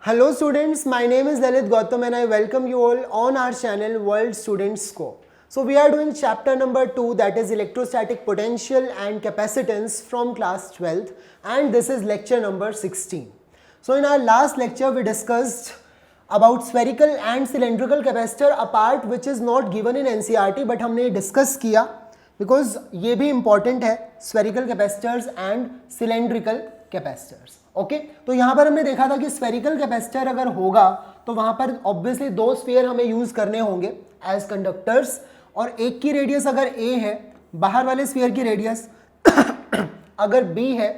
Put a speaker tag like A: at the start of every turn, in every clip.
A: Hello students, my name is Lalit Gautam and I welcome you all on our channel World Student Scope. So we are doing chapter number 2, that is electrostatic potential and capacitance from class 12th, and this is lecture number 16. So in our last lecture we discussed about spherical and cylindrical capacitor, a part which is not given in NCERT but हमने discuss किया because ये भी important है, spherical capacitors and cylindrical capacitors. Okay, तो यहाँ पर हमने देखा था कि स्फेरिकल कैपेसिटर अगर होगा तो वहाँ पर ऑब्वियसली दो स्फीयर हमें यूज करने होंगे एज कंडक्टर्स, और एक की रेडियस अगर ए है, बाहर वाले स्फीयर की रेडियस अगर बी है,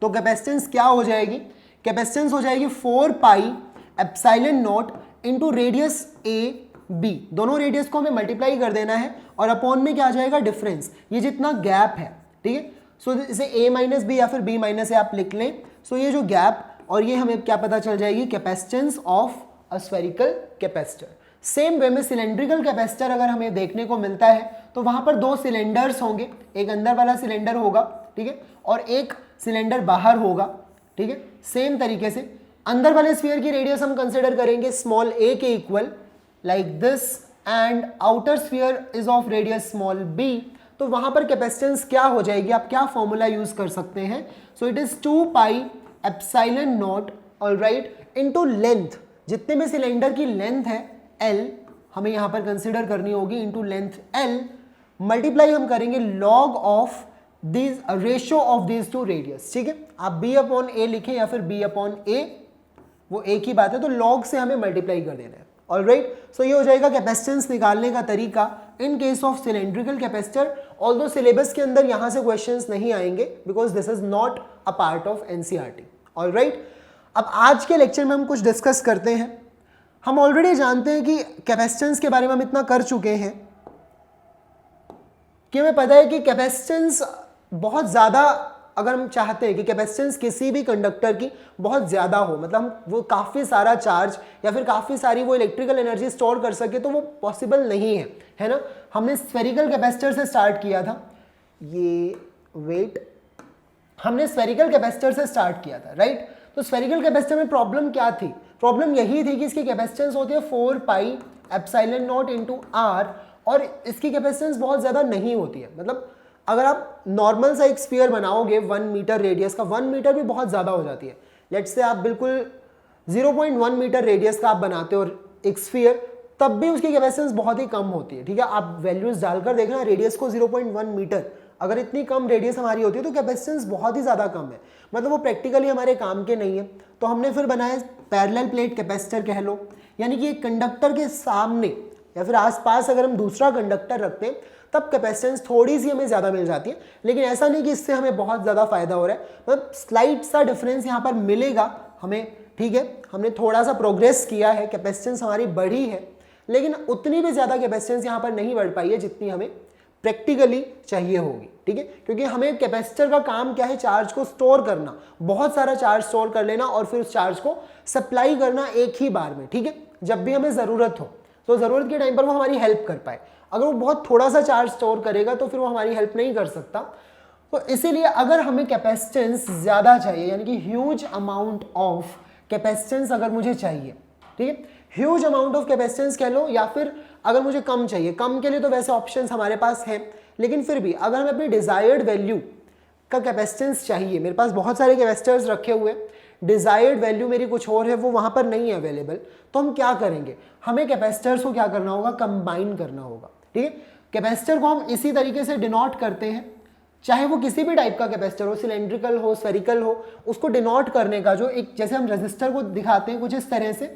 A: तो कैपेसिटेंस क्या हो जाएगी? कैपेसिटेंस हो जाएगी 4 pi epsilon not into radius A B. दोनों रेडियस को हमें मल्टीप्लाई कर देना है और अपॉन में क्या आ जाएगा? डिफरेंस, ये जितना गैप है. ठीक है, सो इसे a माइनस बी या फिर b माइनस ए आप लिख लें. सो ये जो गैप और ये हमें क्या पता चल जाएगी? Capacitance of a spherical capacitor. Same way में सिलेंड्रिकल कैपेसिटर अगर हमें देखने को मिलता है तो वहां पर दो सिलेंडर्स होंगे, एक अंदर वाला सिलेंडर होगा, ठीक है, और एक सिलेंडर बाहर होगा. ठीक है, सेम तरीके से अंदर वाले स्फीयर की रेडियस हम कंसिडर करेंगे स्मॉल a के equal like this, and outer sphere is of radius small b. तो वहां पर कैपेसिटेंस क्या हो जाएगी? आप क्या फॉर्मूला यूज कर सकते हैं? So it is 2 pi epsilon not, alright, into length. जितने भी सिलेंडर की लेंथ है l हमें यहां पर कंसीडर करनी होगी, इनटू लेंथ l मल्टीप्लाई हम करेंगे log of this ratio of this two radius. ठीक है, आप b अपॉन a लिखें या फिर b अपॉन a, वो एक ही बात है, तो लॉग से हमें मल्टीप्लाई कर देना है. ऑलराइट, सो ये हो जाएगा कैपेसिटेंस निकालने का तरीका in case of cylindrical capacitor. Although syllabus के अंदर यहां से क्वेश्चंस नहीं आएंगे because this is not a part of NCERT. Alright, अब आज के लेक्चर में हम कुछ डिस्कस करते हैं. हम ऑलरेडी जानते हैं कि कैपेसिटेंस के बारे में हम इतना कर चुके हैं कि हमें पता है कि कैपेसिटेंस बहुत ज्यादा, अगर हम चाहते हैं कि कैपेसिटेंस किसी भी कंडक्टर की बहुत ज़्यादा हो, मतलब वो काफ़ी सारा चार्ज या फिर काफ़ी सारी वो इलेक्ट्रिकल एनर्जी स्टोर कर सके, तो वो पॉसिबल नहीं है, है ना. हमने स्फेरिकल कैपेसिटर से स्टार्ट किया था, ये वेट, हमने स्फेरिकल कैपेसिटर से स्टार्ट किया था, राइट. तो स्फेरिकल कैपेसिटर में प्रॉब्लम क्या थी? प्रॉब्लम यही थी कि इसकी कैपेसिटेंस होती है 4 pi epsilon not into R, और इसकी कैपेसिटेंस बहुत ज़्यादा नहीं होती है. मतलब अगर आप नॉर्मल सा एक स्फीयर बनाओगे 1 मीटर रेडियस का, 1 मीटर भी बहुत ज़्यादा हो जाती है. लेट्स से आप बिल्कुल 0.1 मीटर रेडियस का आप बनाते हो एक स्फीयर, तब भी उसकी कैपेसिटेंस बहुत ही कम होती है. ठीक है, आप वैल्यूज डालकर देखना, रेडियस को 0.1 मीटर, अगर इतनी कम रेडियस हमारी होती है तो कैपेसिटेंस बहुत ही ज़्यादा कम है, मतलब वो प्रैक्टिकली हमारे काम के नहीं है. तो हमने फिर बनाया पैरेलल प्लेट कैपेसिटर कह लो, यानी कि एक कंडक्टर के सामने या फिर आसपास अगर हम दूसरा कंडक्टर रखते हैं तब कैपेसिटेंस थोड़ी सी हमें ज़्यादा मिल जाती है. लेकिन ऐसा नहीं कि इससे हमें बहुत ज़्यादा फायदा हो रहा है, मतलब स्लाइट सा डिफरेंस यहाँ पर मिलेगा हमें. ठीक है, हमने थोड़ा सा प्रोग्रेस किया है, कैपेसिटेंस हमारी बढ़ी है, लेकिन उतनी भी ज़्यादा कैपेसिटेंस यहाँ पर नहीं बढ़ पाई है जितनी हमें प्रैक्टिकली चाहिए होगी. ठीक है, क्योंकि हमें कैपेसिटर का काम क्या है? चार्ज को स्टोर करना, बहुत सारा चार्ज स्टोर कर लेना और फिर उस चार्ज को सप्लाई करना एक ही बार में. ठीक है, जब भी हमें ज़रूरत हो, तो ज़रूरत के टाइम पर वो हमारी हेल्प कर पाए. अगर वो बहुत थोड़ा सा चार्ज स्टोर करेगा तो फिर वो हमारी हेल्प नहीं कर सकता. तो इसीलिए अगर हमें कैपेसिटेंस ज़्यादा चाहिए, यानी कि ह्यूज अमाउंट ऑफ कैपेसिटेंस अगर मुझे चाहिए, ठीक है, ह्यूज अमाउंट ऑफ कैपेसिटेंस कह लो, या फिर अगर मुझे कम चाहिए, कम के लिए तो वैसे ऑप्शंस हमारे पास हैं, लेकिन फिर भी अगर हमें अपनी डिज़ायर्ड वैल्यू का कैपेसिटेंस चाहिए, मेरे पास बहुत सारे कैपेसिटर्स रखे हुए, डिज़ायर्ड वैल्यू मेरी कुछ और है, वो वहाँ पर नहीं है अवेलेबल, तो हम क्या करेंगे? हमें कैपेसिटर्स को क्या करना होगा? कंबाइन करना होगा. ठीक है, कैपेसिटर को हम इसी तरीके से डिनोट करते हैं, चाहे वो किसी भी टाइप का कैपेसिटर हो, सिलेंड्रिकल हो, स्फेरिकल हो, उसको डिनोट करने का जो एक, जैसे हम रेजिस्टर को दिखाते हैं कुछ इस तरह से.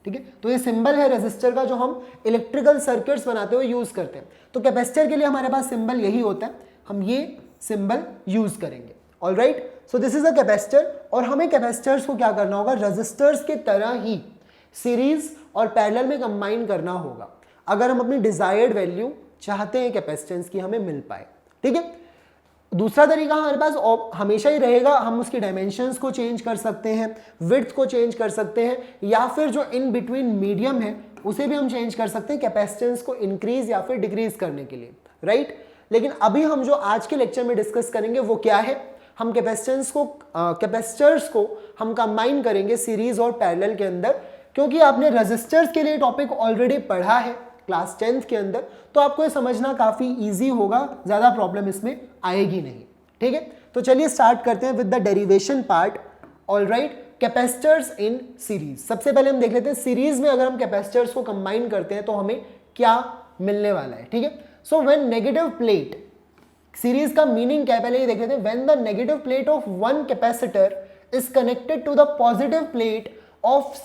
A: ठीक है, तो ये सिंबल है रेजिस्टर का जो हम इलेक्ट्रिकल सर्किट्स बनाते हुए यूज करते हैं. तो कैपेसिटर के लिए हमारे पास सिंबल यही होता है, हम ये सिंबल यूज करेंगे. Alright, so this is a capacitor, और हमें कैपेसिटर्स को क्या करना होगा? रेजिस्टर्स के तरह ही सीरीज और पैरेलल में कंबाइन करना होगा अगर हम अपनी डिजायर्ड वैल्यू चाहते हैं कैपेसिटेंस की हमें मिल पाए. ठीक है, दूसरा तरीका हमारे पास हमेशा ही रहेगा, हम उसकी डायमेंशंस को चेंज कर सकते हैं, विड्थ को चेंज कर सकते हैं, या फिर जो इन बिटवीन मीडियम है उसे भी हम चेंज कर सकते हैं कैपेसिटेंस को इंक्रीज या फिर डिक्रीज करने के लिए. राइट, लेकिन अभी हम जो आज के लेक्चर में डिस्कस करेंगे वो क्या है? हम कैपेसिटर्स को हम कंबाइन करेंगे सीरीज और पैरेलल के अंदर, क्योंकि आपने रेजिस्टर्स के लिए टॉपिक ऑलरेडी पढ़ा है क्लास 10th के अंदर, तो आपको ये समझना काफ़ी ईजी होगा, ज़्यादा प्रॉब्लम इसमें आएगी नहीं। ठीक है, तो चलिए स्टार्ट करते हैं with the derivation part. Alright, capacitors in series. सबसे पहले हम देख लेते हैं सीरीज में अगर हम कैपेसिटर्स को कंबाइन करते हैं तो हमें क्या मिलने वाला है। ठीक है, so when negative plate, series का मीनिंग क्या है पहले ये देख लेते हैं। When the negative plate of one capacitor is connected to the positive plate of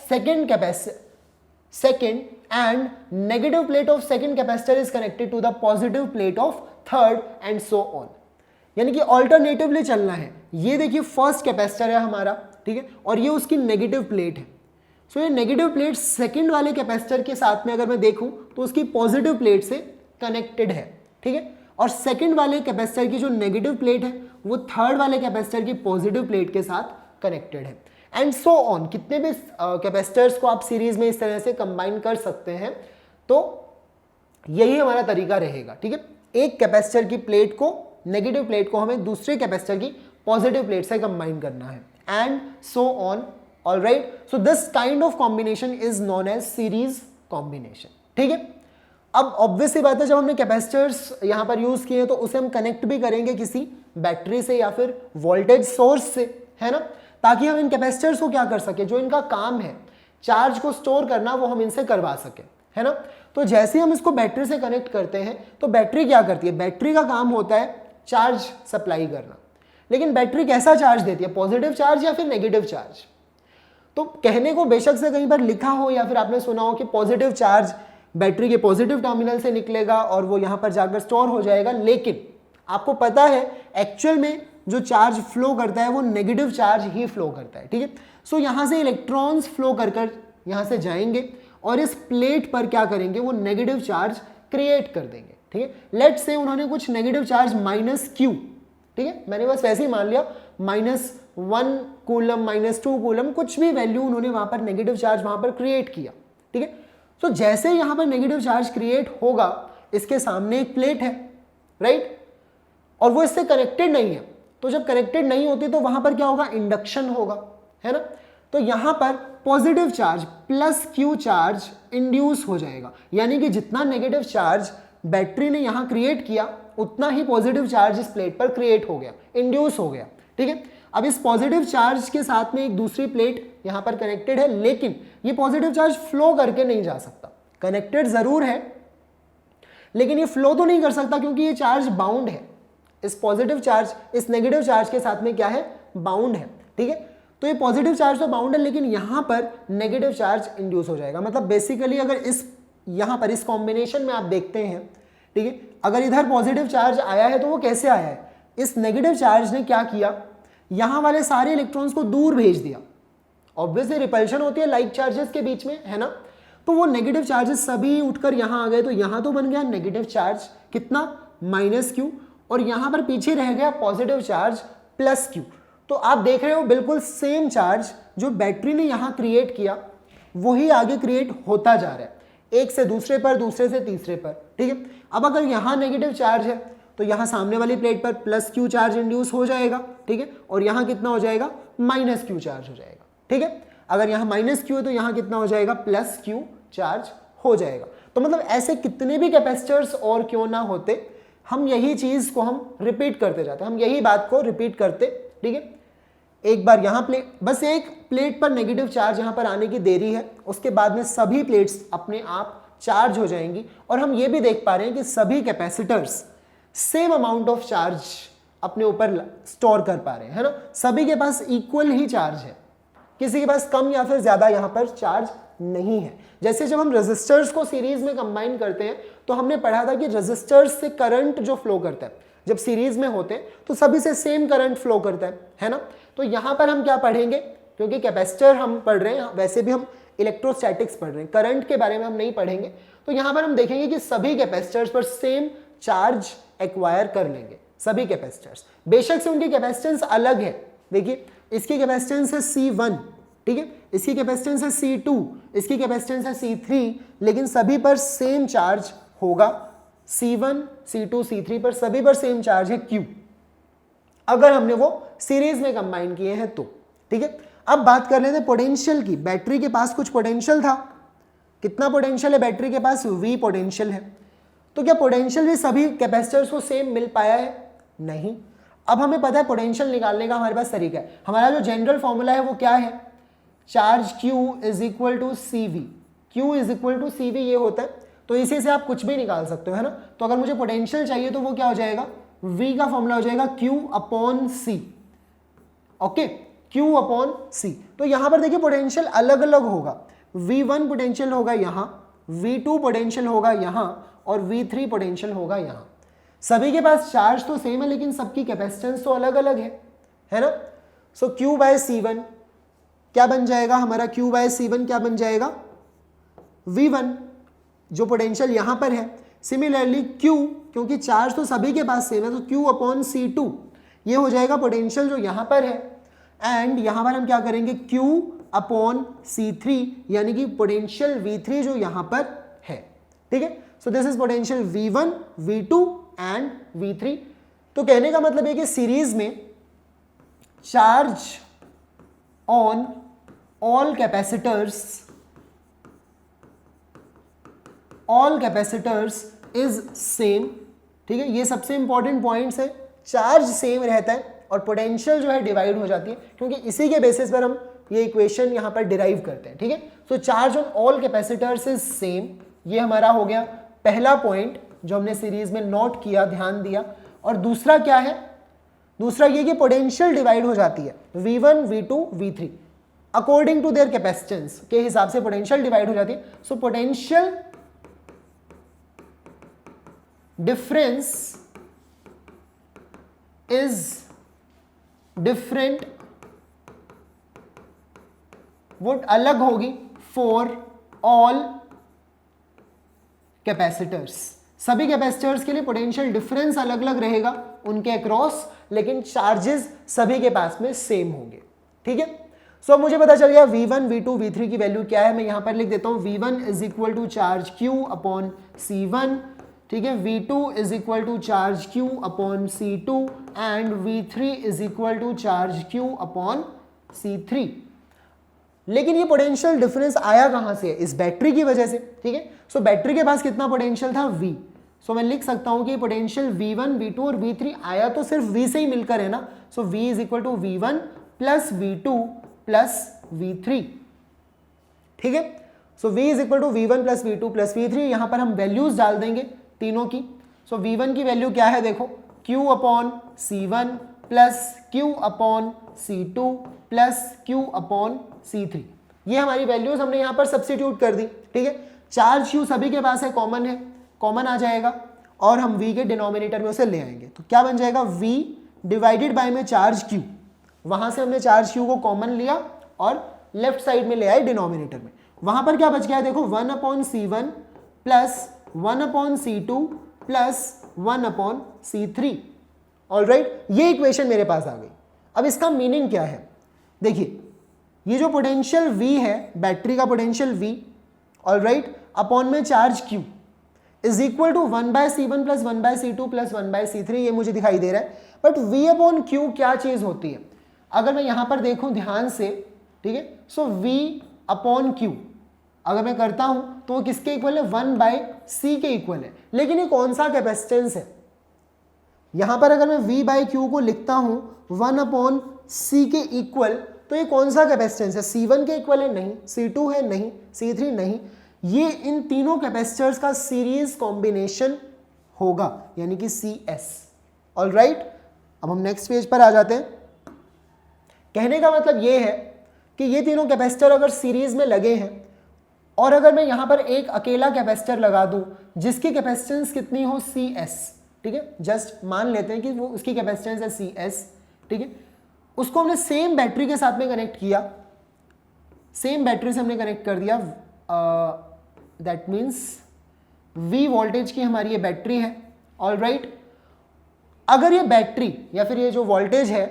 A: second and negative plate of second capacitor is connected to the positive plate of third and so on। यानी कि alternatively चलना है। ये देखिए first capacitor है हमारा, ठीक है, और ये उसकी नेगेटिव प्लेट है। सो ये नेगेटिव प्लेट सेकंड वाले कैपेसिटर के साथ में अगर मैं देखूं तो उसकी पॉजिटिव प्लेट से कनेक्टेड है। ठीक है, और सेकंड वाले कैपेसिटर की जो नेगेटिव प्लेट है वो थर्ड वाले कैपेसिटर की पॉजिटिव प्लेट के साथ कनेक्टेड है, एंड सो ऑन। कितने भी कैपेसिटर्स को आप सीरीज में इस तरह से कंबाइन कर सकते हैं, तो यही हमारा तरीका रहेगा। ठीक है, एक कैपेसिटर की प्लेट को, नेगेटिव प्लेट को हमें दूसरे कैपेसिटर की पॉजिटिव प्लेट से कंबाइन करना है, and so on. Alright, so this kind of combination is known as series combination. ठीक है, अब ऑब्वियस सी बात है, जब हमने कैपेसिटर्स यहां पर यूज किए तो उसे हम कनेक्ट भी करेंगे किसी बैटरी से या फिर वोल्टेज सोर्स से, है ना, ताकि हम इन कैपेसिटर्स को क्या कर सके, जो इनका काम है चार्ज को स्टोर करना, वो हम इनसे करवा सके, है ना। तो जैसे हम इसको बैटरी से कनेक्ट करते हैं तो बैटरी क्या करती है, बैटरी का काम होता है चार्ज सप्लाई करना। लेकिन बैटरी कैसा चार्ज देती है, पॉजिटिव चार्ज या फिर नेगेटिव चार्ज। तो कहने को बेशक से कहीं पर लिखा हो या फिर आपने सुना हो कि पॉजिटिव चार्ज बैटरी के पॉजिटिव टर्मिनल से निकलेगा और वो यहां पर जाकर स्टोर हो जाएगा, लेकिन आपको पता है एक्चुअल में जो चार्ज फ्लो करता है वो नेगेटिव चार्ज ही फ्लो करता है। ठीक है, सो यहां से इलेक्ट्रॉन्स फ्लो कर यहां से जाएंगे और इस प्लेट पर क्या करेंगे, वो नेगेटिव चार्ज क्रिएट कर देंगे। ठीक है, लेट्स से उन्होंने कुछ नेगेटिव चार्ज -Q, ठीक है, मैंने बस वैसे ही मान लिया -1 कूलम, -2 कूलम, कुछ भी वैल्यू उन्होंने वहां पर नेगेटिव चार्ज वहां पर क्रिएट किया। ठीक है, तो जैसे यहां पर नेगेटिव चार्ज क्रिएट होगा, इसके सामने एक प्लेट है, राइट, और वो इससे कनेक्टेड नहीं है। तो जब कनेक्टेड नहीं होती तो वहां पर क्या होगा, इंडक्शन होगा, है ना। तो यहां पर positive charge +Q charge induce हो जाएगा, यानी कि जितना नेगेटिव चार्ज बैटरी ने यहां क्रिएट किया उतना ही पॉजिटिव चार्ज इस प्लेट पर क्रिएट हो गया, इंड्यूस हो गया। ठीक है, अब इस पॉजिटिव चार्ज के साथ में एक दूसरी प्लेट यहां पर कनेक्टेड है, लेकिन ये पॉजिटिव चार्ज फ्लो करके नहीं जा सकता। कनेक्टेड जरूर है लेकिन ये फ्लो तो नहीं कर सकता क्योंकि ये चार्ज बाउंड है। इस पॉजिटिव चार्ज इस नेगेटिव चार्ज के साथ में क्या है, बाउंड है। ठीक है, तो ये पॉजिटिव चार्ज तो बाउंड है लेकिन यहां पर नेगेटिव चार्ज इंड्यूस हो जाएगा। मतलब बेसिकली अगर इस यहां पर इस कॉम्बिनेशन में आप देखते हैं, ठीक है, अगर इधर पॉजिटिव चार्ज आया है तो वो कैसे आया है, इस नेगेटिव चार्ज ने क्या किया, यहां वाले सारे इलेक्ट्रॉन्स को दूर भेज दिया। ऑब्वियसली रिपल्शन होती है लाइक चार्जेस के बीच में, है ना। तो वो नेगेटिव चार्जेस सभी उठकर यहां आ गए, तो यहां तो बन गया नेगेटिव चार्ज कितना, -Q, और यहां पर पीछे रह गया पॉजिटिव चार्ज +Q। तो आप देख रहे हो बिल्कुल सेम चार्ज जो बैटरी ने यहां क्रिएट किया वही आगे क्रिएट होता जा रहा है, एक से दूसरे पर, दूसरे से तीसरे पर। ठीक है, अब अगर यहां नेगेटिव चार्ज है तो यहां सामने वाली प्लेट पर +Q चार्ज इंड्यूस हो जाएगा। ठीक है, और यहां कितना हो जाएगा, -Q चार्ज हो जाएगा। ठीक है, अगर यहां -Q है तो यहां कितना हो जाएगा, +Q चार्ज हो जाएगा। तो मतलब ऐसे कितने भी कैपेसिटर्स और क्यों ना होते, हम यही चीज को हम रिपीट करते जाते हैं, हम यही बात को रिपीट करते। ठीक है, एक बार यहां प्लेट, बस एक प्लेट पर नेगेटिव चार्ज यहां पर आने की देरी है, उसके बाद में सभी प्लेट्स अपने आप चार्ज हो जाएंगी। और हम ये भी देख पा रहे हैं कि सभी capacitors same amount of charge अपने ऊपर स्टोर कर पा रहे हैं, है ना। सभी के पास इक्वल ही चार्ज है, किसी के पास कम या फिर ज्यादा यहां पर चार्ज नहीं है। जैसे जब हम रेजिस्टर्स को सीरीज में कंबाइन करते हैं तो हमने पढ़ा था कि रेजिस्टर्स से करंट जो फ्लो करता है, जब सीरीज में होते हैं तो सभी से सेम करंट फ्लो करता है ना। तो यहां पर हम क्या पढ़ेंगे, क्योंकि कैपेसिटर हम पढ़ रहे हैं, वैसे भी हम इलेक्ट्रोस्टैटिक्स पढ़ रहे हैं, करंट के बारे में हम नहीं पढ़ेंगे। तो यहां पर हम देखेंगे कि सभी कैपेसिटर्स पर सेम चार्ज एक्वायर कर लेंगे, सभी कैपेसिटर्स, बेशक से उनकी कैपेसिटेंस अलग है। देखिए इसकी कैपेसिटेंस है C1, ठीक है, इसकी कैपेसिटेंस है C2, इसकी कैपेसिटेंस है C3, लेकिन सभी पर सेम चार्ज होगा। C1, C2, C3 पर सभी पर सेम चार्ज है Q। अगर हमने वो सीरीज में कंबाइन किए हैं तो। ठीक है, अब बात कर लेते हैं पोटेंशियल की। बैटरी के पास कुछ पोटेंशियल था, कितना पोटेंशियल है बैटरी के पास, V पोटेंशियल है। तो क्या पोटेंशियल भी सभी कैपेसिटर्स को सेम मिल पाया है? नहीं। अब हमें पता है पोटेंशियल निकालने का हमारे पास तरीका है। हमारा जो जनरल फॉर्मूला है वो क्या है, charge Q is equal to CV। Q is equal to CV ये होता है, तो इसी से आप कुछ भी निकाल सकते हो, है ना। तो अगर मुझे पोटेंशियल चाहिए तो वो क्या हो जाएगा, V का फॉर्मूला हो जाएगा Q upon C। Okay, Q upon C। तो यहां पर देखिए पोटेंशियल अलग अलग होगा, V1 पोटेंशियल होगा यहां, V2 पोटेंशियल होगा यहां, और V3 पोटेंशियल होगा यहां। सभी के पास चार्ज तो सेम है लेकिन सबकी कैपेसिटेंस तो अलग अलग है ना। सो Q बाय C1 क्या बन जाएगा हमारा, Q बाय C1 क्या बन जाएगा, V1 जो पोटेंशियल यहां पर है। सिमिलरली Q, क्योंकि चार्ज तो सभी के पास सेम है, तो Q अपॉन C2 ये हो जाएगा पोटेंशियल जो यहां पर है। एंड यहां पर हम क्या करेंगे, Q अपॉन C3 यानी कि पोटेंशियल V3 जो यहां पर है। ठीक है, so this is potential V1, V2 and V3। तो कहने का मतलब है कि सीरीज में charge on all capacitors is same. ठीक है, ये सबसे इंपॉर्टेंट पॉइंट्स है। चार्ज सेम रहता है और पोटेंशियल जो है डिवाइड हो जाती है, क्योंकि इसी के बेसिस पर हम ये इक्वेशन यहां पर डिराइव करते हैं। ठीक है, so charge on all capacitors is same, ये हमारा हो गया पहला पॉइंट जो हमने सीरीज में नोट किया, ध्यान दिया। और दूसरा क्या है, दूसरा ये कि पोटेंशियल डिवाइड हो जाती है, V1, V2, V3 according to their capacitance के हिसाब से पोटेंशियल डिवाइड हो जाती है। सो पोटेंशियल डिफरेंस इज डिफरेंट, वो अलग होगी फॉर ऑल कैपेसिटर्स। सभी कैपेसिटर्स के लिए पोटेंशियल डिफरेंस अलग अलग रहेगा उनके अक्रॉस, लेकिन चार्जेस सभी के पास में सेम होंगे। ठीक है, सो मुझे पता चल गया V1, V2, V3 की वैल्यू क्या है। मैं यहां पर लिख देता हूं V1 is equal to charge Q upon C1। ठीक है, V2 is equal to charge Q upon C2 and V3 is equal to charge Q upon C3। लेकिन ये पोटेंशियल डिफरेंस आया कहां से, इस बैटरी की वजह से। ठीक है, सो बैटरी के पास कितना पोटेंशियल था, V। सो मैं लिख सकता हूं कि पोटेंशियल V1, V2 और V3 आया तो सिर्फ V से ही मिलकर है ना। So V is equal to V1 plus V2 plus V3। ठीक है, so V is equal to V1 plus V2 plus V3। यहां पर हम वैल्यूज डाल देंगे तीनों की। सो V1 की वैल्यू क्या है, देखो Q upon C1 plus Q upon C2 plus Q upon C3। ये हमारी वैल्यूज हमने यहां पर सब्स्टिट्यूट कर दी। ठीक है, चार्ज Q सभी के पास है, कॉमन है, कॉमन आ जाएगा और हम V के डिनोमिनेटर में उसे ले आएंगे। तो क्या बन जाएगा, V डिवाइडेड बाय में चार्ज Q। वहां से हमने चार्ज Q को कॉमन लिया और लेफ्ट साइड में ले आए डिनोमिनेटर में। वहां पर क्या बच गया, देखो 1 upon C1 plus 1 upon C2 plus 1 upon C3। Alright, ये इक्वेशन मेरे पास आ गई। अब इसका मीनिंग क्या है, देखिए ये जो पोटेंशियल V है, बैटरी का पोटेंशियल V, ऑलराइट, अपॉन में charge Q is equal to 1 by C1 plus 1 by C2 plus 1 by C3। ये मुझे दिखाई दे रहा है, बट V अपॉन Q क्या चीज होती है, अगर मैं यहां पर देखूं ध्यान से। ठीक है, सो V अपॉन Q अगर मैं करता हूं तो वो किसके इक्वल है, 1 बाय C के इक्वल है। लेकिन ये कौन सा कैपेसिटेंस है, यहां पर अगर मैं V बाय Q को लिखता हूं 1 अपॉन C के इक्वल, तो ये कौन सा कैपेसिटेंस है, C1 के इक्वल है, नहीं, C2 है, नहीं, C3 नहीं, ये इन तीनों कैपेसिटर्स का सीरीज कॉम्बिनेशन होगा, यानी कि CS। ऑलराइट, अब हम नेक्स्ट पेज पर आ जाते हैं। कहने का मतलब ये है कि ये तीनों कैपेसिटर अगर सीरीज में लगे हैं और अगर मैं यहां पर एक अकेला कैपेसिटर लगा दूं जिसकी कैपेसिटेंस कितनी हो, CS। ठीक है, जस्ट मान लेते हैं कि वो उसकी कैपेसिटेंस है CS। ठीक है, उसको हमने सेम बैटरी के साथ में कनेक्ट किया, सेम बैटरी से हमने कनेक्ट कर दिया। दैट मीन्स V वोल्टेज की हमारी ये बैटरी है। ऑलराइट, अगर ये बैटरी या फिर ये जो वोल्टेज है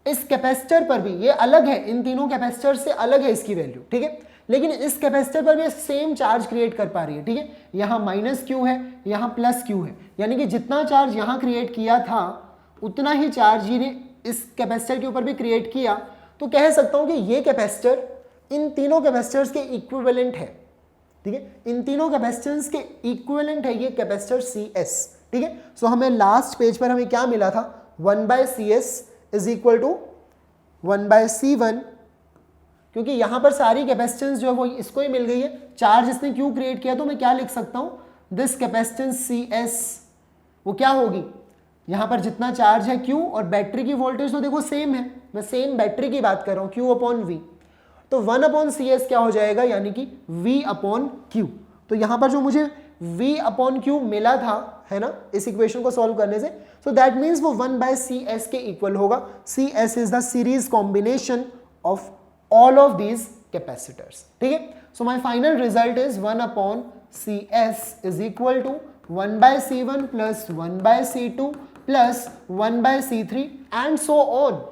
A: इस कैपेसिटर पर भी ये अलग है, इन तीनों कैपेसिटर से अलग है इसकी वैल्यू। ठीक है, लेकिन इस कैपेसिटर पर भी सेम चार्ज क्रिएट कर पा रही है। ठीक है, यहां माइनस Q है, यहां प्लस Q है, यानी कि जितना चार्ज यहां क्रिएट किया था उतना ही चार्ज ही ने इस कैपेसिटर के ऊपर भी क्रिएट किया, तो कह सकता हूं कि ये कैपेसिटर इन तीनों कैपेसिटर्स के इक्विवेलेंट है। ठीक है, इन तीनों कैपेसिटेंस के इक्विवेलेंट है ये कैपेसिटर CS। ठीक है, सो हमें लास्ट पेज पर हमें क्या मिला था, 1/CS is equal to 1/C1, क्योंकि यहां पर सारी कैपेसिटेंस जो है वो इसको ही मिल गई है, चार्ज इसने क्यों क्रिएट किया, तो मैं क्या लिख सकता हूं, दिस कैपेसिटेंस CS वो क्या होगी, यहां पर जितना चार्ज है Q, और बैटरी की वोल्टेज तो देखो सेम है, मैं सेम बैटरी की बात कर रहा हूं, Q/V, तो 1/CS क्या हो जाएगा, यानी कि V/Q। तो यहां पर जो मुझे V/Q मिला था, है ना, इस इक्वेशन को सॉल्व करने से, सो दैट मीन्स वो 1/CS के इक्वल होगा। CS is the series combination of all of these capacitors. ठीक है, so my final result is 1/CS is equal to 1/C1 plus 1/C2 plus 1/C3 and so on.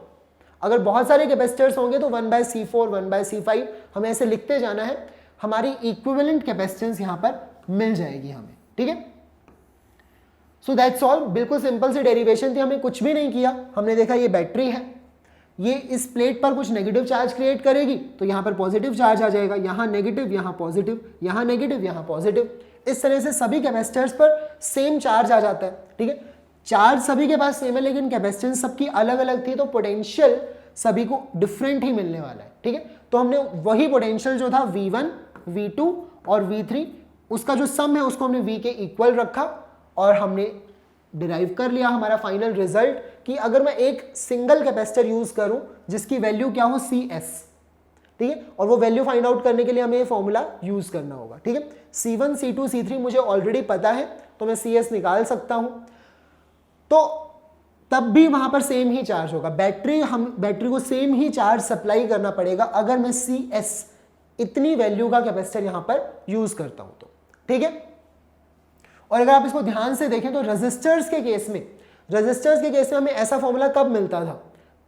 A: अगर बहुत सारे capacitors होंगे तो 1/C4 1/C5 हमें ऐसे लिखते जाना है, हमारी इक्विवेलेंट कैपेसिटेंस यहां पर मिल जाएगी हमें। ठीक है, सो दैट्स ऑल, बिल्कुल सिंपल सी डेरिवेशन थी, हमें कुछ भी नहीं किया, हमने देखा ये बैटरी है, ये इस प्लेट पर कुछ नेगेटिव चार्ज क्रिएट करेगी तो यहां पर पॉजिटिव चार्ज आ जाएगा, यहां नेगेटिव, यहां पॉजिटिव, यहां नेगेटिव, यहां पॉजिटिव, इस तरह से सभी कैपेसिटर्स पर सेम चार्ज आ जाता है। ठीक है, चार्ज सभी के पास सेम है लेकिन कैपेसिटेंस सबकी अलग अलग थी, तो पोटेंशियल सभी को डिफरेंट ही मिलने वाला है। ठीक है, तो हमने वही पोटेंशियल जो था V1, V2 और V3, उसका जो सम है उसको हमने V के इक्वल रखा और हमने डिराइव कर लिया हमारा फाइनल रिजल्ट कि अगर मैं एक सिंगल कैपेसिटर यूज करूं जिसकी वैल्यू क्या हो, CS। ठीक है, और वो वैल्यू फाइंड आउट करने के लिए हमें ये फॉर्मूला यूज करना होगा। ठीक है, C1 C2 C3 मुझे ऑलरेडी पता है तो मैं CS निकाल सकता हूं, तो तब भी वहां पर सेम ही चार्ज होगा, बैटरी को सेम ही चार्ज सप्लाई करना पड़ेगा अगर मैं CS इतनी वैल्यू का कैपेसिटर यहां पर यूज करता हूं तो। ठीक है, और अगर आप इसको ध्यान से देखें तो रेजिस्टर्स के केस में हमें ऐसा फॉर्मूला कब मिलता था,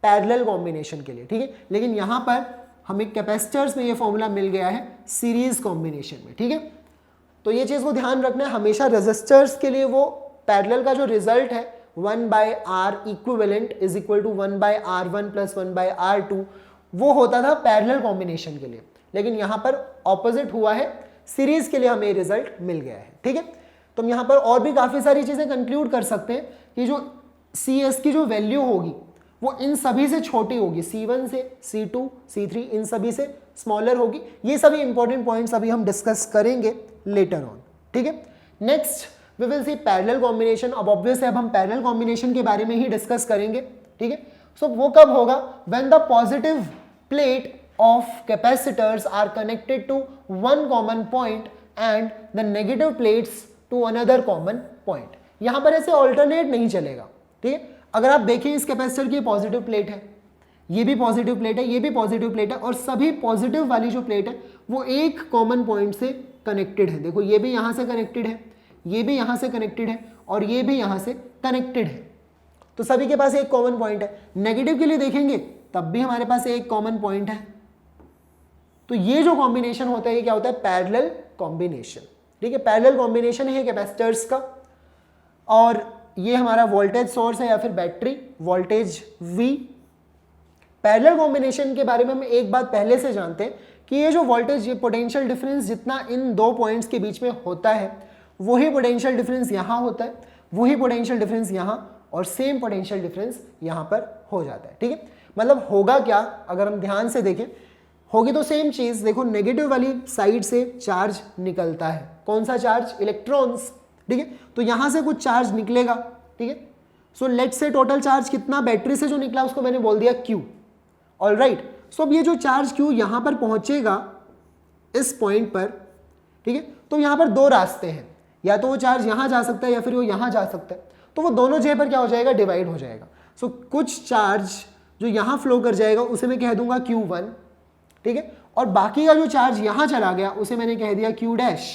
A: पैरेलल कॉम्बिनेशन के लिए। ठीक है, लेकिन यहां पर हमें कैपेसिटर्स में ये फॉर्मूला मिल गया है सीरीज कॉम्बिनेशन में। ठीक है, तो ये चीज को ध्यान रखना है, हमेशा रेजिस्टर्स के लिए वो पैरेलल का जो रिजल्ट है 1/R equivalent is equal to 1/R1 plus 1/R2 वो होता था पैरेलल कॉम्बिनेशन के लिए, लेकिन यहां पर ऑपोजिट हुआ है, सीरीज के लिए हमें रिजल्ट मिल गया है। ठीक है, तो हम यहां पर और भी काफी सारी चीजें कंक्लूड कर सकते हैं कि जो CS की जो वैल्यू होगी वो इन सभी से छोटी होगी, C1 से C2 C3 इन सभी से स्मॉलर होगी। ये सभी इंपॉर्टेंट पॉइंट्स अभी हम डिस्कस करेंगे लेटर ऑन। ठीक है, next we will see parallel combination. अब ऑब्वियस है, अब हम पैरेलल कॉम्बिनेशन के बारे में ही डिस्कस करेंगे। ठीक है, सो वो कब होगा, when the positive plate of capacitors are connected to one common point and the negative plates to another common point। यहां पर ऐसे ऑल्टरनेट नहीं चलेगा। ठीक है, अगर आप देखें इस कैपेसिटर की पॉजिटिव प्लेट है, ये भी पॉजिटिव प्लेट है, ये भी पॉजिटिव प्लेट है, और सभी पॉजिटिव वाली जो प्लेट है वो एक कॉमन पॉइंट से कनेक्टेड है। देखो ये भी यहां से कनेक्टेड है, ये भी यहां से कनेक्टेड है, और ये भी यहां से कनेक्टेड है, तो सभी के पास एक कॉमन पॉइंट है। नेगेटिव के लिए देखेंगे तब भी हमारे पास एक कॉमन पॉइंट है, तो ये जो कॉम्बिनेशन होता है ये क्या होता है, पैरेलल कॉम्बिनेशन। ठीक है, पैरेलल कॉम्बिनेशन है कैपेसिटर्स का, और ये हमारा वोल्टेज सोर्स है या फिर battery voltage V। Parallel combination के बारे में हम एक बात पहले से जानते हैं कि ये जो वोल्टेज, ये पोटेंशियल डिफरेंस जितना इन दो पॉइंट्स के बीच में होता है वही पोटेंशियल डिफरेंस यहां होता है, वही पोटेंशियल डिफरेंस यहां, और सेम पोटेंशियल डिफरेंस यहां पर हो जाता है। ठीक है, मतलब होगा क्या, अगर हम ध्यान से देखें होगी तो सेम चीज। देखो नेगेटिव वाली साइड से चार्ज निकलता है, कौन सा चार्ज, इलेक्ट्रॉन्स। ठीक है, तो यहां से कुछ चार्ज निकलेगा। ठीक है, so let's say total charge कितना बैटरी से जो निकला उसको मैंने बोल दिया Q। ऑलराइट, सो अब ये जो चार्ज Q यहां पर पहुंचेगा इस पॉइंट पर। ठीक है, तो यहां पर दो रास्ते हैं, या तो वो चार्ज यहां जा सकता है या फिर वो यहां जा सकता है, तो वो दोनों जगह पर क्या हो जाएगा, डिवाइड हो जाएगा। सो कुछ चार्ज जो यहां फ्लो कर जाएगा उसे मैं कह दूंगा Q1। ठीक है, और बाकी का जो चार्ज यहां चला गया उसे मैंने कह दिया Q डैश।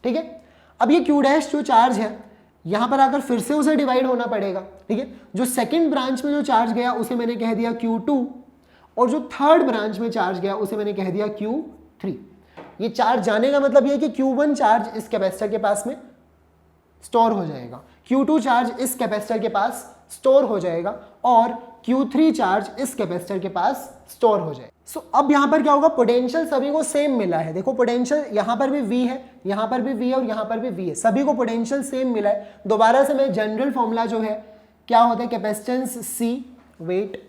A: ठीक है, अब ये Q डैश जो चार्ज है यहां पर आकर फिर से उसे डिवाइड होना पड़ेगा। ठीक है, जो सेकंड ब्रांच में जो चार्ज गया उसे मैंने कह दिया Q2, और जो थर्ड ब्रांच में चार्ज गया उसे मैंने कह दिया Q3। ये चार्ज जाने का मतलब ये है कि Q1 चार्ज इस कैपेसिटर के पास में स्टोर हो जाएगा, Q2 चार्ज इस कैपेसिटर के पास स्टोर हो जाएगा और Q3 चार्ज इस कैपेसिटर के पास स्टोर हो जाएगा। सो अब यहां पर क्या होगा, पोटेंशियल सभी को सेम मिला है। देखो पोटेंशियल यहां पर भी V है, यहां पर भी V है और यहां पर भी V है, सभी को पोटेंशियल सेम मिला है। दोबारा से मैं जनरल फॉर्मूला जो है क्या होता है, कैपेसिटेंस C, वेट,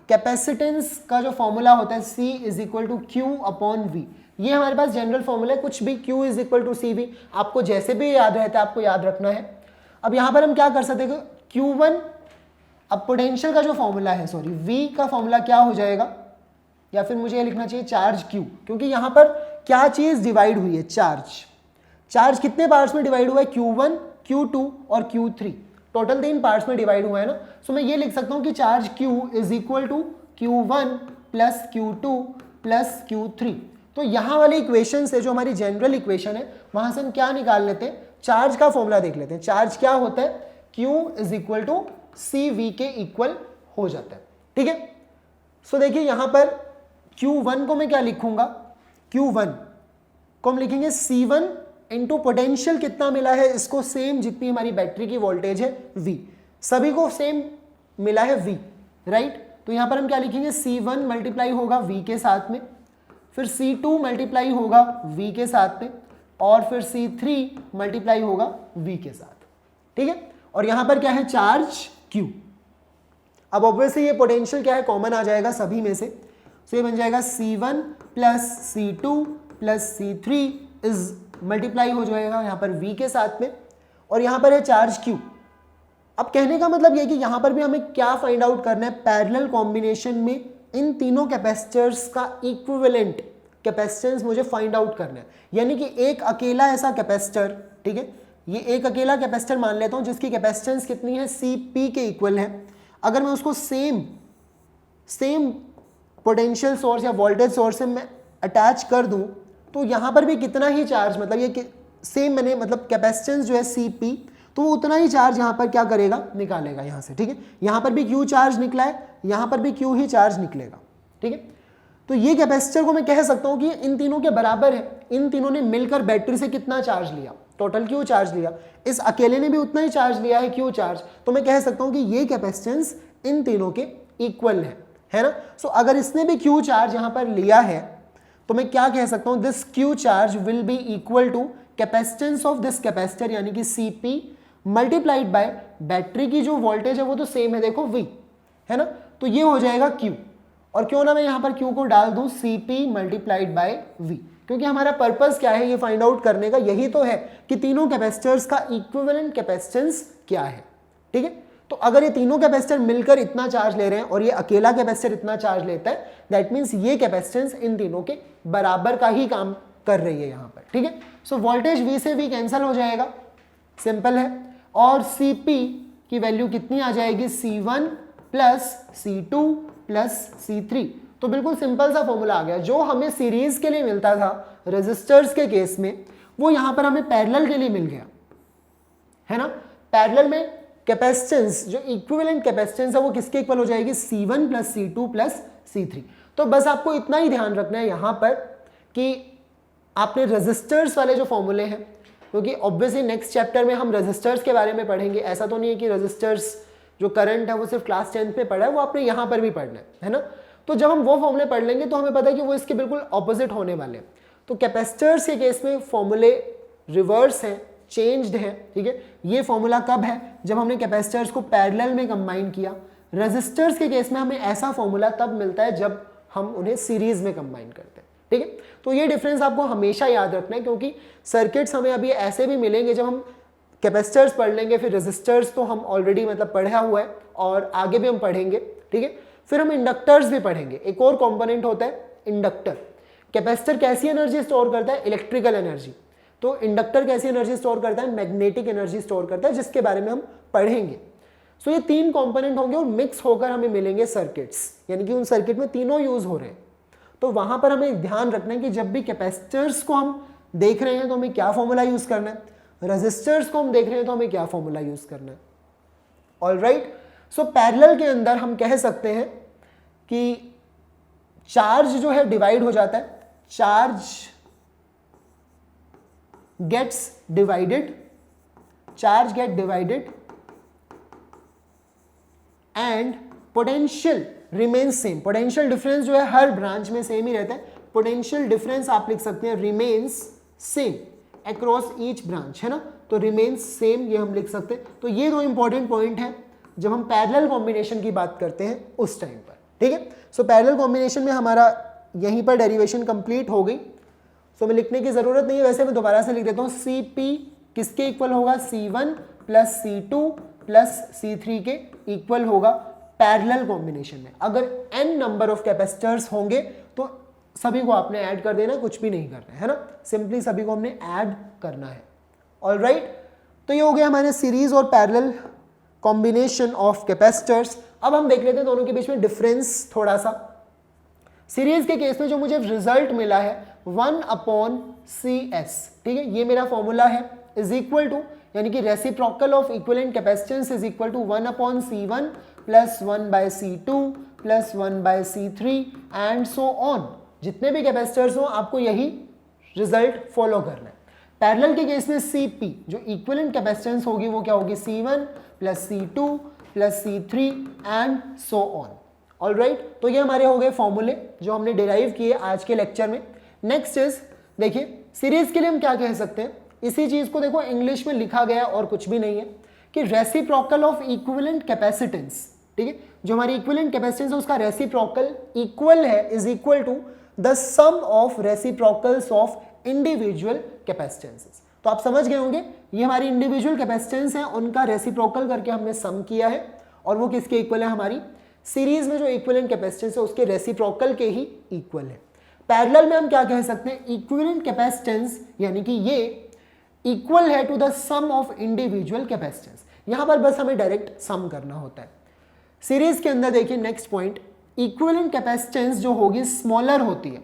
A: कैपेसिटेंस का जो फॉर्मूला होता है C is equal to Q upon V। ये हमारे पास जनरल फॉर्मूला है, कुछ भी Q is equal to CV, आपको जैसे भी याद रहता है आपको याद रखना है। अब यहां पर हम क्या कर सकते हैं, Q1, अब पोटेंशियल का जो फॉर्मूला है, सॉरी V का फॉर्मूला क्या हो जाएगा, या फिर मुझे ये लिखना चाहिए चार्ज Q, क्योंकि यहां पर क्या चीज डिवाइड हुई है, चार्ज। चार्ज कितने पार्ट्स में डिवाइड हुआ है, Q1, Q2 और Q3, टोटल 3 पार्ट्स में डिवाइड हुआ है ना। सो मैं ये लिख सकता हूं कि charge Q is equal to Q1 plus Q2 plus Q3। तो यहां वाली इक्वेशन से, जो हमारी जनरल इक्वेशन है, वहां से हम क्या निकाल लेते हैं, चार्ज का फॉर्मूला देख लेते हैं। चार्ज क्या होता है, Q is equal to CV के इक्वल हो जाता है, ठीक है। सो देखिए यहां पर Q1 को मैं क्या लिखूंगा, Q1 को हम लिखेंगे C1 इंटू पोटेंशियल कितना मिला है इसको, सेम जितनी हमारी बैटरी की वोल्टेज है V, सभी को सेम मिला है V, राइट। तो यहां पर हम क्या लिखेंगे, C1 मल्टीप्लाई होगा V के साथ में, फिर C2 मल्टीप्लाई होगा V के साथ में, और फिर C3 मल्टीप्लाई होगा V के साथ, ठीक है। और यहां पर क्या है, चार्ज Q। अब ऑब्वियसली ये पोटेंशियल क्या है, कॉमन आ जाएगा सभी में से, तो ये बन जाएगा C1 plus C2 plus C3 is multiply हो जाएगा यहाँ पर V के साथ में, और यहाँ पर है चार्ज Q। अब कहने का मतलब ये कि यहाँ पर भी हमें क्या फाइंड आउट करना है, पैरेलल कॉम्बिनेशन में इन तीनों कैपेसिटर्स का इक्विवेलेंट कैपेसिटेंस मुझे फाइंड आउट करना है। यानी कि एक अकेला ऐसा कैपेसिटर, ठीक है, ये एक अकेला कैपेसिटर मान लेता हूँ जिसकी कैपेसिटेंस कितनी है, CP के इक्वल है। अगर मैं उसको सेम पोटेंशियल सोर्स या वोल्टेज सोर्स से मैं अटैच कर दूं, तो यहाँ पर भी कितना ही चार्ज, मतलब ये सेम मैंने, मतलब कैपेसिटेंस जो है CP, तो वो उतना ही चार्ज यहाँ पर क्या करेगा, निकालेगा यहाँ से, ठीक है। यहाँ पर भी Q चार्ज निकला है, यहाँ पर भी Q ही चार्ज निकलेगा, ठीक है। तो ये कैपेसिटर को मैं कह सकता हूँ कि इन तीनों के बराबर है। इन तीनों ने मिलकर बैटरी से कितना चार्ज लिया, टोटल Q चार्ज लिया, इस अकेले ने भी उतना ही चार्ज लिया है Q चार्ज। तो मैं कह सकता हूँ कि ये कैपेसिटेंस इन तीनों के इक्वल है ना। सो अगर इसने भी Q चार्ज यहाँ पर लिया है तो मैं क्या कह सकता हूँ, this Q charge will be equal to capacitance of this capacitor, यानी कि CP मल्टीप्लाइड बाय बैटरी की जो वोल्टेज है वो तो सेम है, देखो V है ना। तो ये हो जाएगा Q, और क्यों ना मैं यहाँ पर Q को डाल दूं CP मल्टीप्लाइड बाय V, क्योंकि हमारा पर्पस क्या है ये फाइंड आउट करने का, यही तो है कि तीनों कैपेसिटर्स का इक्विवेलेंट कैपेसिटेंस क्या है, ठीक है। तो अगर ये तीनों कैपेसिटर मिलकर इतना चार्ज ले रहे हैं और ये अकेला कैपेसिटर इतना चार्ज लेता है, दैट मीन्स ये कैपेसिटेंस इन तीनों के बराबर का ही काम कर रही है यहाँ पर, ठीक है। सो वोल्टेज V से V कैंसिल हो जाएगा, सिंपल है, और CP की वैल्यू कितनी आ जाएगी, C1 plus C2 plus C3। तो बिल्कुल सिंपल सा फॉर्मूला आ गया। जो हमें सीरीज के लिए मिलता था रेजिस्टर्स के केस में, वो यहां पर हमें पैरेलल के लिए मिल गया, है ना। पैरेलल में कैपेसिटेंस, जो इक्विवेलेंट कैपेसिटेंस है, वो किसके इक्वल हो जाएगी, C1 plus C2 plus C3। तो बस आपको इतना ही ध्यान रखना है यहां पर कि आपने रेजिस्टर्स वाले जो फॉर्मूले हैं, क्योंकि ऑब्वियसली नेक्स्ट चैप्टर में हम रेजिस्टर्स के बारे में पढ़ेंगे, ऐसा तो नहीं है कि रेजिस्टर्स जो करंट है वो सिर्फ क्लास 10th में पढ़ा है, वो आपने यहाँ पर भी पढ़ना है ना। तो जब हम वो फॉर्मूले पढ़ लेंगे तो हमें पता है कि वो इसके बिल्कुल ऑपोजिट होने वाले हैं। तो कैपेसिटर्स के केस में फॉर्मूले रिवर्स हैं, चेंज्ड हैं, ठीक है। ये फॉर्मूला कब है, जब हमने कैपेसिटर्स को पैरेलल में कंबाइन किया। रेजिस्टर्स के केस में हमें ऐसा फॉर्मूला तब मिलता है जब हम उन्हें सीरीज में कंबाइन करते हैं, ठीक है। तो ये डिफरेंस आपको हमेशा याद रखना है, क्योंकि सर्किट्स हमें अभी ऐसे भी मिलेंगे, जब हम कैपेसिटर्स पढ़ लेंगे, फिर रेजिस्टर्स तो हम ऑलरेडी मतलब पढ़ा हुआ है और आगे भी हम पढ़ेंगे, ठीक है। फिर हम इंडक्टर्स भी पढ़ेंगे। एक और कंपोनेंट होता है इंडक्टर। कैपेसिटर कैसी एनर्जी स्टोर करता है, इलेक्ट्रिकल एनर्जी। तो इंडक्टर कैसी एनर्जी स्टोर करता है, मैग्नेटिक एनर्जी स्टोर करता है, जिसके बारे में हम पढ़ेंगे। सो ये 3 कंपोनेंट होंगे और मिक्स होकर हमें मिलेंगे सर्किट्स, यानी कि उन सर्किट में तीनों यूज हो रहे हैं। तो वहां पर हमें ध्यान रखना है कि जब भी कैपेसिटर्स को हम देख रहे हैं तो हमें क्या फॉर्मूला यूज करना है, रेजिस्टर्स को हम देख रहे हैं तो हमें क्या फॉर्मूला यूज करना है। ऑलराइट, सो पैरेलल के अंदर हम कह सकते हैं कि चार्ज जो है डिवाइड हो जाता है, charge gets divided, charge get divided and potential remains same. Potential difference जो है हर ब्रांच में सेम ही रहता है। पोटेंशियल डिफरेंस आप लिख सकते हैं remains same across each branch, है ना, तो रिमेन्स सेम ये हम लिख सकते हैं। तो ये दो इंपॉर्टेंट पॉइंट है जब हम पैरेलल कॉम्बिनेशन की बात करते हैं उस टाइम पर, ठीक है। सो पैरेलल कॉम्बिनेशन में हमारा यहीं पर डेरिवेशन कंप्लीट हो गई। सो मैं लिखने की जरूरत नहीं है, वैसे मैं दोबारा से लिख देता हूँ। Cp किसके इक्वल होगा? C1 plus C2 plus C3 के इक्वल होगा पैरेलल कॉम्बिनेशन में। अगर n नंबर ऑफ कैपेसिटर्स होंगे तो सभी को आपने ऐड कर देना, कुछ भी नहीं करना है ना, सिंपली सभी को हमने ऐड करना है। ऑलराइट, तो ये हो गया हमारे सीरीज और पैरेलल कॉम्बिनेशन ऑफ कैपेसिटर्स। अब हम देख लेते हैं दोनों के बीच में डिफरेंस थोड़ा सा। सीरीज के केस में जो मुझे रिजल्ट मिला है 1/CS, ठीक है, ये मेरा फॉर्मूला है, इज इक्वल टू, यानी कि reciprocal of equivalent capacitance is equal to 1/C1 plus 1/C2 plus 1/C3 and so on. जितने भी कैपेसिटर्स हो आपको यही रिजल्ट फॉलो करना है। पैरेलल के केस में Cp जो इक्विवेलेंट कैपेसिटेंस होगी वो क्या होगी? C1 plus C2 plus C3 and so on. Alright, तो ये हमारे हो गए फॉर्मूले जो हमने डिराइव किए आज के लेक्चर में। नेक्स्ट इज, देखिए सीरीज के लिए हम क्या कह सकते हैं, इसी चीज को देखो इंग्लिश में लिखा गया और कुछ भी नहीं है कि रेसिप्रोकल ऑफ इक्विवेलेंट कैपेसिटेंस, ठीक है, जो हमारी इक्विवेलेंट कैपेसिटेंस है उसका रेसिप्रोकल इक्वल है, is equal to the sum of reciprocals of individual capacitances. तो आप समझ गए होंगे ये हमारी इंडिविजुअल कैपेसिटेंस है, उनका रेसिप्रोकल करके हमने सम किया है और वो किसके इक्वल है? हमारी सीरीज में जो इक्विवेलेंट कैपेसिटेंस है उसके रेसिप्रोकल के ही इक्वल है। पैरेलल में हम क्या कह सकते हैं? इक्विवेलेंट कैपेसिटेंस यानी कि ये इक्वल है to the sum of individual capacitance. यहां पर बस हमें डायरेक्ट सम करना होता है। सीरीज के अंदर देखिए नेक्स्ट पॉइंट, इक्विवेलेंट कैपेसिटेंस जो होगी स्मॉलर होती है,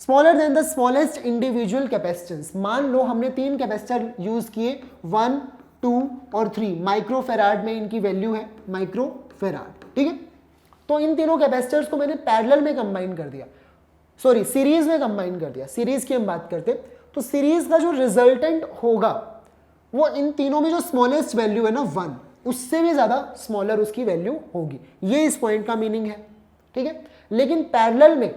A: smaller than the smallest individual capacitance. मान लो हमने 3 कैपेसिटर यूज किए, 1, 2 और 3, माइक्रोफेराड में इनकी वैल्यू है, माइक्रोफेराड, ठीक है। तो इन तीनों कैपेसिटर्स को मैंने पैरेलल में कंबाइन कर दिया, सॉरी सीरीज में कंबाइन कर दिया। सीरीज की हम बात करते तो सीरीज का जो रिजल्टेंट होगा वो इन तीनों में जो स्मॉलेस्ट वैल्यू है ना 1, उससे भी ज्यादा स्मॉलर उसकी वैल्यू होगी। ये इस पॉइंट का मीनिंग है, ठीक है। लेकिन पैरेलल में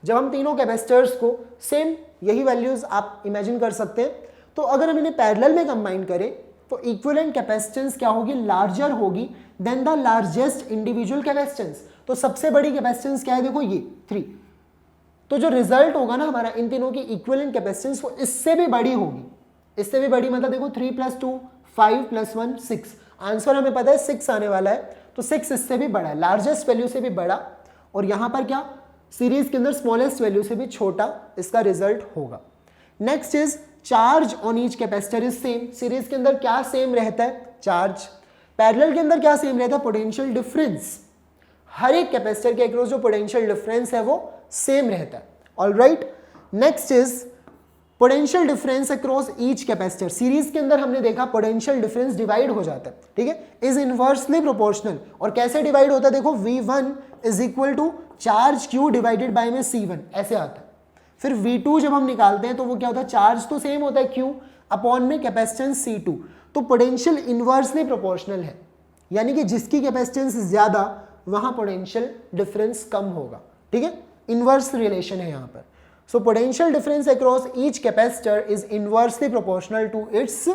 A: जब हम तीनों कैपेसिटर्स को सेम यही वैल्यूज आप इमेजिन कर सकते हैं, तो अगर हम इन्हें पैरेलल में कंबाइन करें तो इक्विवेलेंट कैपेसिटेंस क्या होगी? लार्जर होगी than the largest individual capacitance. तो सबसे बड़ी कैपेसिटेंस क्या है? देखो ये 3। तो जो रिजल्ट होगा ना हमारा इन तीनों की इक्विवेलेंट कैपेसिटेंस वो इससे भी बड़ी होगी, इससे भी बड़ी, मतलब देखो 3 + 2 5 + 1 6। आंसर हमें पता है 6 आने वाला है, तो 6 इससे भी बड़ा है, लार्जेस्ट वैल्यू से भी बड़ा। और यहां पर क्या? सीरीज के अंदर स्मॉलेस्ट वैल्यू से भी छोटा इसका रिजल्ट होगा। Next is charge on each capacitor is same. Series के अंदर क्या सेम रहता है? चार्ज। पैरेलल के अंदर क्या सेम रहता है? Potential difference. हर एक कैपेसिटर के अक्रॉस जो पोटेंशियल डिफरेंस है वो सेम रहता है। Alright, next is potential difference across each capacitor. Series के अंदर हमने देखा पोटेंशियल डिफरेंस डिवाइड हो जाता है, ठीक है, इज इनवर्सली प्रोपोर्शनल। और कैसे डिवाइड होता है? देखो V1 is equal to charge Q divided by में C1, ऐसे आता है। फिर V2 जब हम निकालते हैं तो वो क्या होता है? चार्ज तो सेम होता है Q अपॉन में कैपेसिटेंस C2, तो पोटेंशियल इनवर्सली प्रोपोर्शनल है, यानी कि जिसकी कैपेसिटेंस ज्यादा वहां पोटेंशियल डिफरेंस कम होगा, ठीक है, इनवर्स रिलेशन है यहां पर। So potential difference across each capacitor is inversely proportional to its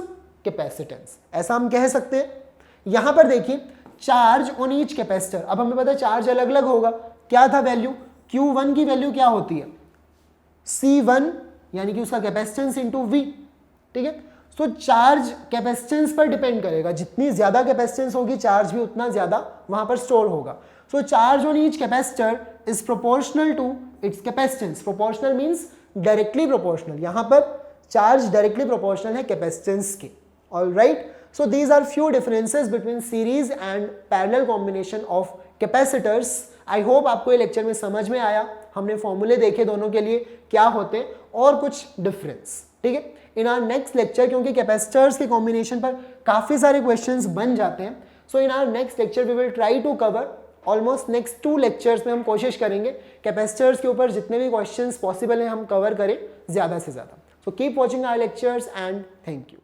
A: capacitance, ऐसा हम कह सकते हैं। यहां पर देखिए चार्ज ऑन ईच कैपेसिटर, अब हमें पता है चार्ज अलग अलग होगा। क्या था वैल्यू? Q1 की वैल्यू क्या होती है? C1 यानी कि उसका कैपेसिटेंस इंटू V, ठीक है। सो चार्ज कैपेसिटेंस पर डिपेंड करेगा, जितनी ज्यादा कैपेसिटेंस होगी चार्ज भी उतना ज्यादा वहां पर स्टोर होगा। So charge on each capacitor is proportional to its capacitance. Proportional means directly proportional, यहां पर चार्ज डायरेक्टली प्रोपोर्शनल है कैपेसिटेंस के। Alright, so these are few differences between series and parallel combination of capacitors. I hope आपको ये lecture में समझ में आया। हमने फॉर्मूले देखे दोनों के लिए क्या होते हैं और कुछ डिफरेंस, ठीक है। इन आवर नेक्स्ट लेक्चर, क्योंकि कैपेसिटर्स के कॉम्बिनेशन पर काफी सारे क्वेश्चंस बन जाते हैं, so in our next lecture we will try to cover almost next 2 lectures में हम कोशिश करेंगे कैपेसिटर्स के ऊपर जितने भी क्वेश्चंस पॉसिबल हैं हम कवर करें ज्यादा से ज्यादा। So keep watching our lectures and thank you.